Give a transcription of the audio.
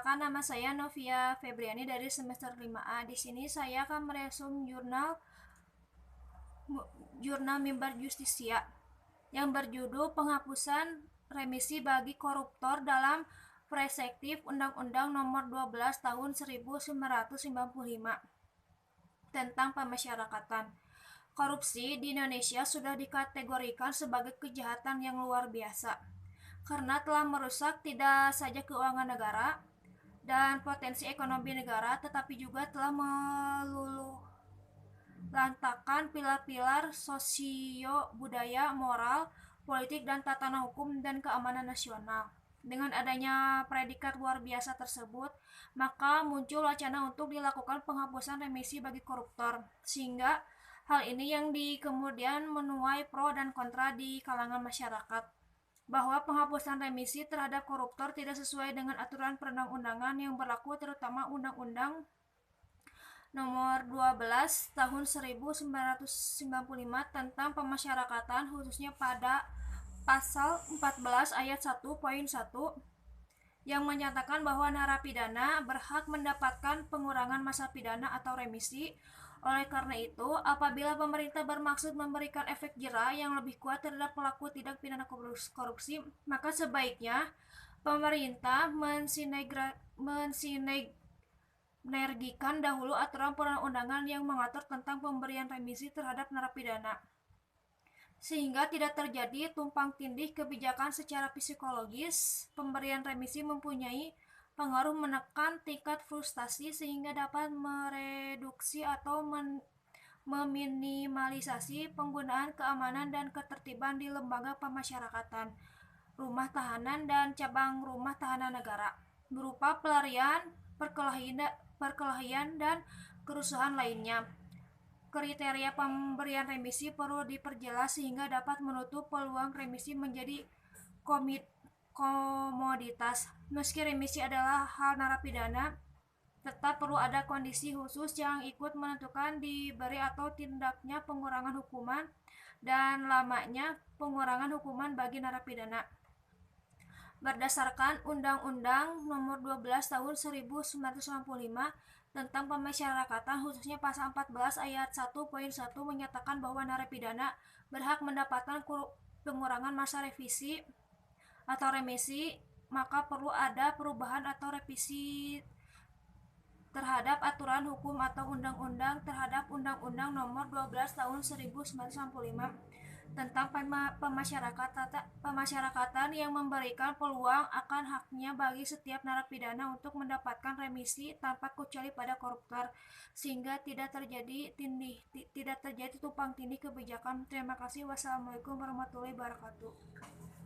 Perkenalkan, nama saya Novia Febriani dari semester 5A. Di sini saya akan meresum jurnal Mimbar Justisia yang berjudul Penghapusan Remisi bagi Koruptor dalam Perspektif Undang-Undang Nomor 12 Tahun 1995 tentang Pemasyarakatan. Korupsi di Indonesia sudah dikategorikan sebagai kejahatan yang luar biasa karena telah merusak tidak saja keuangan negara dan potensi ekonomi negara, tetapi juga telah meluluhlantakkan pilar-pilar sosio budaya, moral, politik, dan tatanan hukum dan keamanan nasional. Dengan adanya predikat luar biasa tersebut, maka muncul wacana untuk dilakukan penghapusan remisi bagi koruptor, sehingga hal ini yang kemudian menuai pro dan kontra di kalangan masyarakat, bahwa penghapusan remisi terhadap koruptor tidak sesuai dengan aturan perundang-undangan yang berlaku, terutama Undang-Undang Nomor 12 Tahun 1995 tentang Pemasyarakatan, khususnya pada Pasal 14 Ayat 1.1 yang menyatakan bahwa narapidana berhak mendapatkan pengurangan masa pidana atau remisi. Oleh karena itu, apabila pemerintah bermaksud memberikan efek jera yang lebih kuat terhadap pelaku tindak pidana korupsi, maka sebaiknya pemerintah mensinergikan dahulu aturan perundang-undangan yang mengatur tentang pemberian remisi terhadap narapidana, sehingga tidak terjadi tumpang tindih kebijakan. Secara psikologis, pemberian remisi mempunyai pengaruh menekan tingkat frustasi sehingga dapat mereduksi atau meminimalisasi penggunaan keamanan dan ketertiban di lembaga pemasyarakatan, rumah tahanan, dan cabang rumah tahanan negara, berupa pelarian, perkelahian, dan kerusuhan lainnya. Kriteria pemberian remisi perlu diperjelas sehingga dapat menutup peluang remisi menjadi komoditas. Meski remisi adalah hak narapidana, tetap perlu ada kondisi khusus yang ikut menentukan diberi atau tidaknya pengurangan hukuman dan lamanya pengurangan hukuman bagi narapidana. Berdasarkan Undang-Undang Nomor 12 Tahun 1995 tentang Pemasyarakatan, khususnya Pasal 14 Ayat 1.1 menyatakan bahwa narapidana berhak mendapatkan pengurangan masa revisi atau remisi, maka perlu ada perubahan atau revisi terhadap aturan hukum atau undang-undang terhadap Undang-Undang Nomor 12 Tahun 1995 tentang pemasyarakatan yang memberikan peluang akan haknya bagi setiap narapidana untuk mendapatkan remisi tanpa kecuali pada koruptor, sehingga tidak terjadi tumpang tindih kebijakan. Terima kasih. Wassalamualaikum warahmatullahi wabarakatuh.